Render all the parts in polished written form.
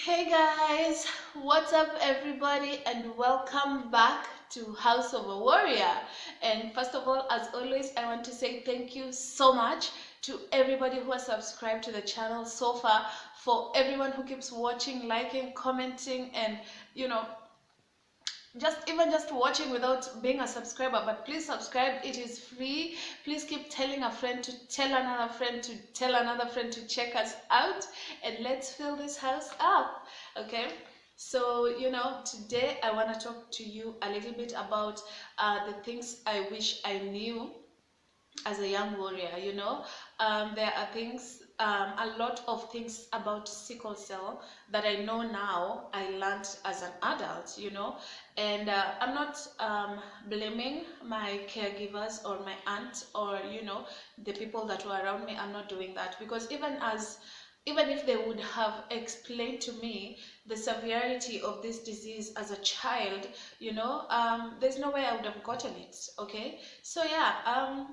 Hey guys, what's up everybody, and welcome back to House of a Warrior. And first of all, as always, I want to say thank you so much to everybody who has subscribed to the channel so far, for everyone who keeps watching, liking, commenting, and you know just watching without being a subscriber. But please subscribe, it is free. Please keep telling a friend to tell another friend to tell another friend to check us out, and let's fill this house up. Okay, so today I want to talk to you a little bit about the things I wish I knew as a young warrior. There are things, a lot of things about sickle cell that I know now I learned as an adult, and I'm not blaming my caregivers or my aunt or the people that were around me. I'm not doing that, because even if they would have explained to me the severity of this disease as a child, there's no way I would have gotten it. Okay, so yeah,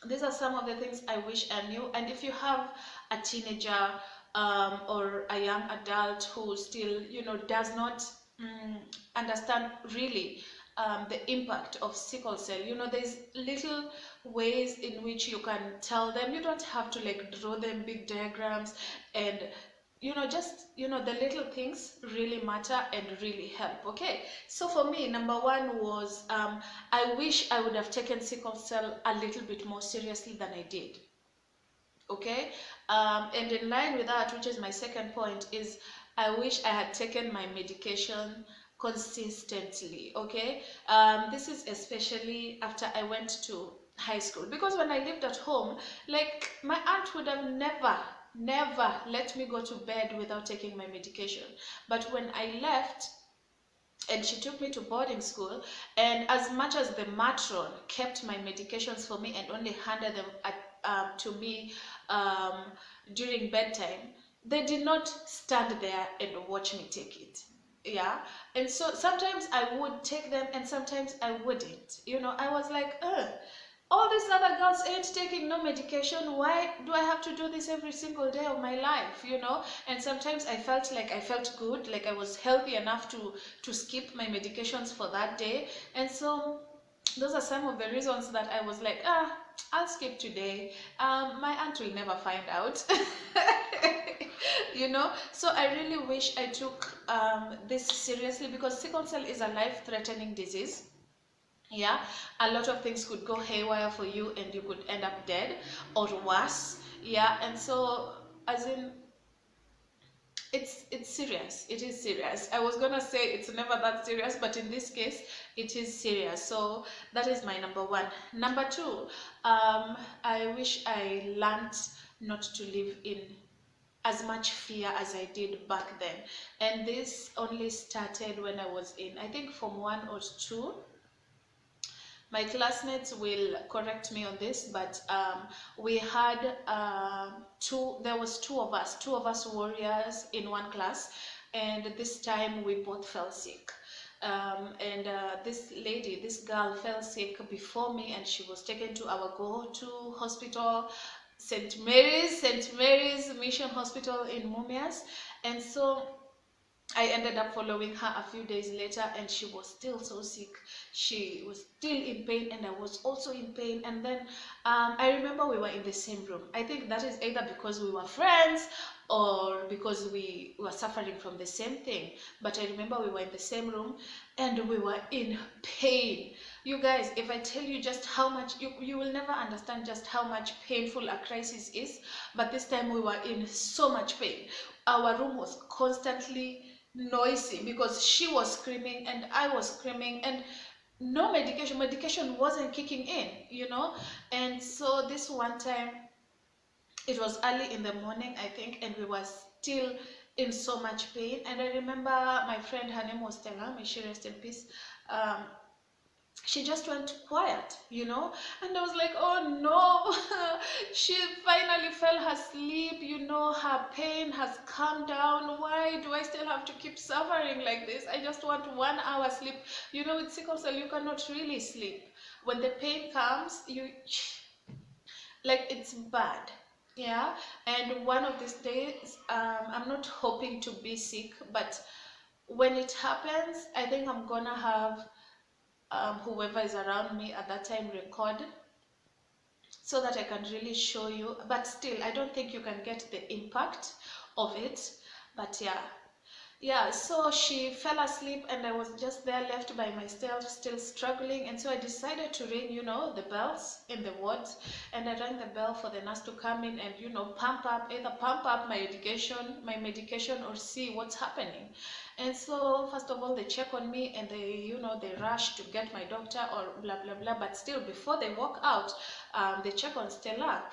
these are some of the things I wish I knew. And if you have a teenager, or a young adult who still, does not understand really the impact of sickle cell, there's little ways in which you can tell them. You don't have to like draw them big diagrams, and just the little things really matter and really help. Okay, so for me, number one was, I wish I would have taken sickle cell a little bit more seriously than I did. Okay, and in line with that, which is my second point, is I wish I had taken my medication consistently. Okay, this is especially after I went to high school, because when I lived at home, like, my aunt would have never let me go to bed without taking my medication. But when I left and she took me to boarding school, and as much as the matron kept my medications for me and only handed them to me um, during bedtime, they did not stand there and watch me take it. Yeah, and so sometimes I would take them and sometimes I wouldn't. I was like, all these other girls ain't taking no medication. Why do I have to do this every single day of my life? And sometimes I felt like I felt good, like I was healthy enough to skip my medications for that day. And so those are some of the reasons that I was like, I'll skip today. My aunt will never find out. So I really wish I took this seriously, because sickle cell is a life-threatening disease. Yeah, a lot of things could go haywire for you and you could end up dead or worse. Yeah, and so, as in, it's serious. It is serious. I was gonna say it's never that serious, but in this case it is serious. So that is my number one. Number two, I wish I learned not to live in as much fear as I did back then. And this only started when I was in, I think, Form 1 or 2. My classmates will correct me on this, but we had there was two of us warriors in one class, and this time we both fell sick. And this girl fell sick before me, and she was taken to our go-to hospital, St. Mary's Mission Hospital in Mumias. And so I ended up following her a few days later, and she was still so sick. She was still in pain, and I was also in pain. And then I remember we were in the same room. I think that is either because we were friends or because we were suffering from the same thing. But I remember we were in the same room and we were in pain. You guys, if I tell you just how much, you will never understand just how much painful a crisis is. But this time we were in so much pain. Our room was constantly noisy because she was screaming and I was screaming, and no medication wasn't kicking in. And so this one time, it was early in the morning, I think, and we were still in so much pain. And I remember my friend, her name was Stella, may she rest in peace. um, she just went quiet. And I was like, oh no. She finally fell asleep. Her pain has calmed down. Why do I still have to keep suffering like this? I just want 1 hour sleep. With sickle cell, you cannot really sleep. When the pain comes, like, it's bad. Yeah, and one of these days, I'm not hoping to be sick, but when it happens, I think I'm gonna have whoever is around me at that time record so that I can really show you. But still, I don't think you can get the impact of it. But yeah, yeah, so she fell asleep and I was just there left by myself, still struggling. And so I decided to ring, the bells in the wards. And I rang the bell for the nurse to come in and, either pump up my medication or see what's happening. And so, first of all, they check on me and they rush to get my doctor or blah, blah, blah. But still, before they walk out, they check on Stella.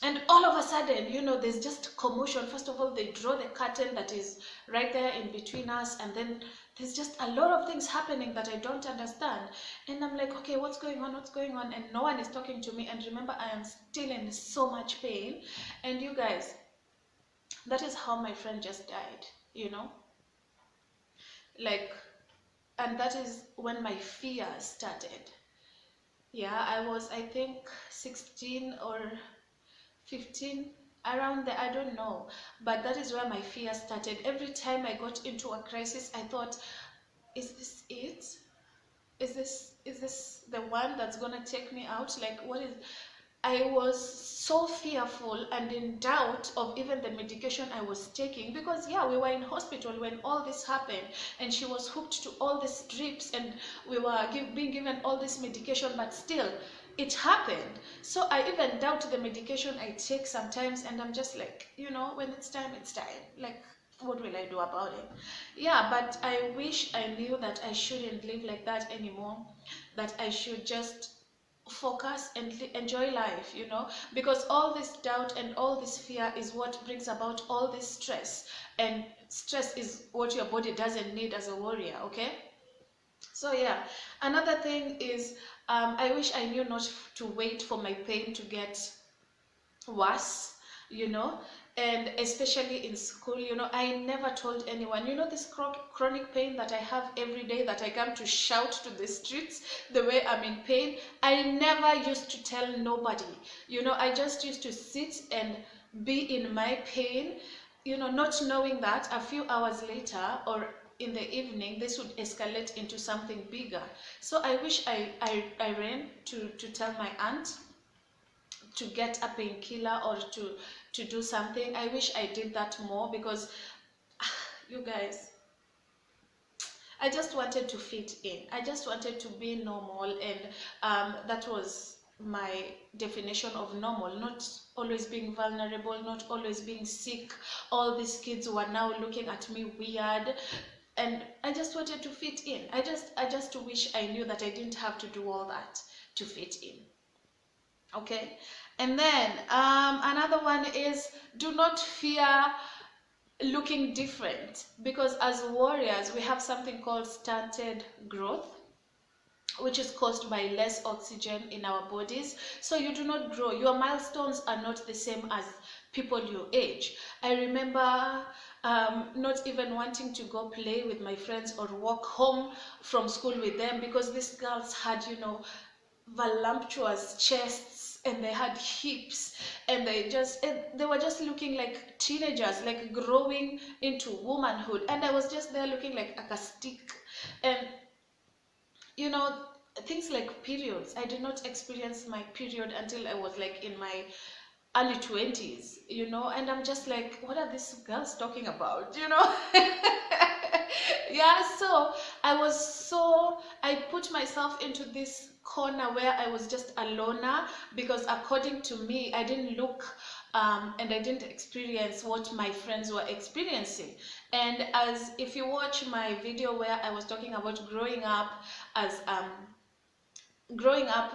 And all of a sudden, there's just commotion. First of all, they draw the curtain that is right there in between us, and then there's just a lot of things happening that I don't understand. And I'm like, okay, what's going on? What's going on? And no one is talking to me. And remember, I am still in so much pain. And you guys, that is how my friend just died, like, and that is when my fear started. Yeah, I was, I think, 16 or 15, around there, I don't know, but that is where my fear started. Every time I got into a crisis, I thought, is this it? Is this the one that's gonna take me out? Like, what is... I was so fearful and in doubt of even the medication I was taking, because yeah, we were in hospital when all this happened, and she was hooked to all these drips, and we were being given all this medication, but still it happened. So I even doubt the medication I take sometimes, and I'm just like, when it's time, it's time. Like, what will I do about it? Yeah, but I wish I knew that I shouldn't live like that anymore, that I should just focus and enjoy life, because all this doubt and all this fear is what brings about all this stress, and stress is what your body doesn't need as a warrior. Okay, so yeah, another thing is, I wish I knew not to wait for my pain to get worse, you know and especially in school, I never told anyone, this chronic pain that I have every day, that I come to shout to the streets the way I'm in pain. I never used to tell nobody. I just used to sit and be in my pain, not knowing that a few hours later, or in the evening, this would escalate into something bigger. So I wish I ran to tell my aunt to get a painkiller, or to do something. I wish I did that more, because you guys, I just wanted to fit in. I just wanted to be normal, and that was my definition of normal. Not always being vulnerable, not always being sick. All these kids were now looking at me weird, and I just wanted to fit in. I just wish I knew that I didn't have to do all that to fit in. Okay, and then another one is, do not fear looking different, because as warriors we have something called stunted growth, which is caused by less oxygen in our bodies. So you do not grow. Your milestones are not the same as people your age. I remember not even wanting to go play with my friends or walk home from school with them, because these girls had, voluptuous chests, and they had hips, and they were just looking like teenagers, like growing into womanhood, and I was just there looking like a stick. And you know things like periods, I did not experience my period until I was like in my early 20s, and I'm just like, what are these girls talking about, yeah. So I put myself into this corner where I was just a loner, because according to me, I didn't look and I didn't experience what my friends were experiencing. And as if you watch my video where I was talking about growing up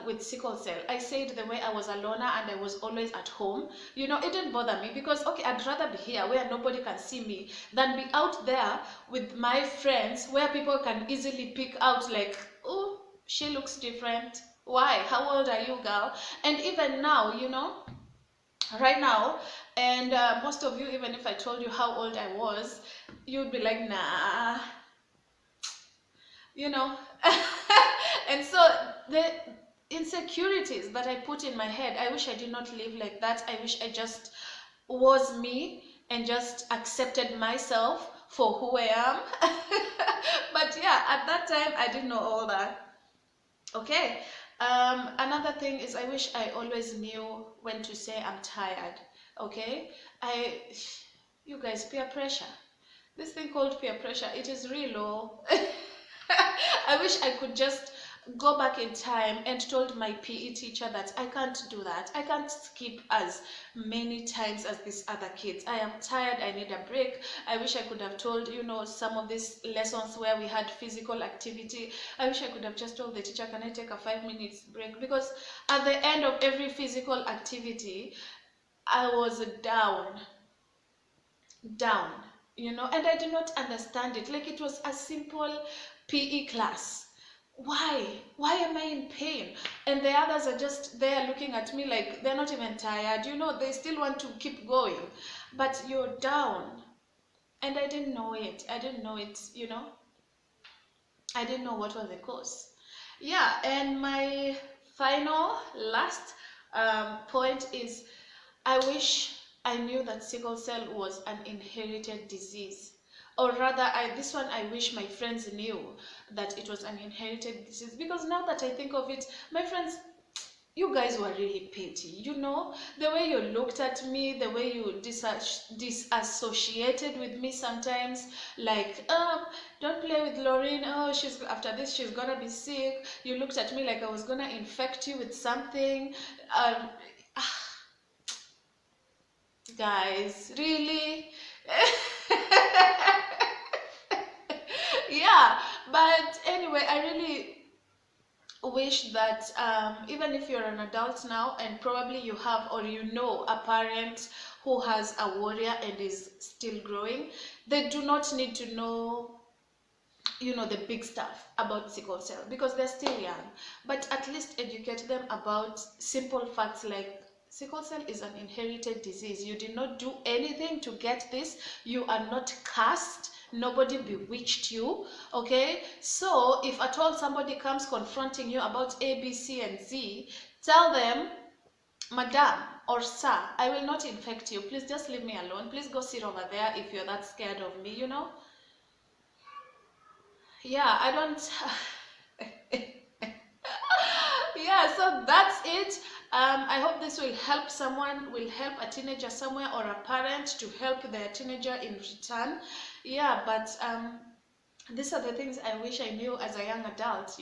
with sickle cell, I said the way I was a loner and I was always at home, it didn't bother me, because okay, I'd rather be here where nobody can see me than be out there with my friends where people can easily pick out, like, oh, she looks different. Why? How old are you, girl? And even now, right now, and most of you, even if I told you how old I was, you'd be like, nah, you know and so the insecurities that I put in my head. I wish I did not live like that. I wish I just was me and just accepted myself for who I am. But yeah, at that time I didn't know all that. Okay. Another thing is I wish I always knew when to say I'm tired. Okay. You guys, peer pressure. This thing called peer pressure, it is real. Oh. I wish I could just go back in time and told my PE teacher that I can't do that. I can't skip as many times as these other kids. I am tired. I need a break. I wish I could have told, some of these lessons where we had physical activity. I wish I could have just told the teacher, can I take a 5 minutes break? Because at the end of every physical activity, I was down, and I did not understand it. Like, it was a simple PE class. Why am I in pain? And the others are just there looking at me like they're not even tired, they still want to keep going, but you're down. And I didn't know it. I didn't know what was the cause. Yeah, and my final last point is I wish I knew that sickle cell was an inherited disease. Or rather, this one, I wish my friends knew that it was an inherited disease. Because now that I think of it, my friends, you guys were really petty. The way you looked at me, the way you disassociated with me sometimes, like, don't play with Lauren. Oh, after this, she's gonna be sick. You looked at me like I was gonna infect you with something. Um, Guys, really? Yeah, but anyway, I really wish that even if you're an adult now and probably you have or a parent who has a warrior and is still growing, they do not need to know the big stuff about sickle cell because they're still young, but at least educate them about simple facts like sickle cell is an inherited disease. You did not do anything to get this. You are not cursed. Nobody bewitched you. Okay, so if at all somebody comes confronting you about A, B, C, and Z, tell them, madam or sir, I will not infect you. Please just leave me alone. Please go sit over there if you're that scared of me. Yeah, I don't. Yeah, so that's it. I hope this will help someone, will help a teenager somewhere or a parent to help their teenager in return. Yeah, but these are the things I wish I knew as a young adult.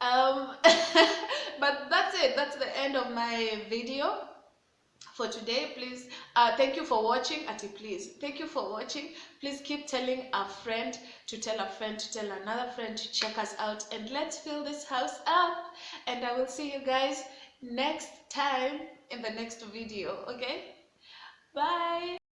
Um, but that's it. That's the end of my video for today. Please thank you for watching. Please thank you for watching. Please keep telling a friend to tell a friend to tell another friend to check us out, and let's fill this house up. And I will see you guys next time in the next video. Okay, bye.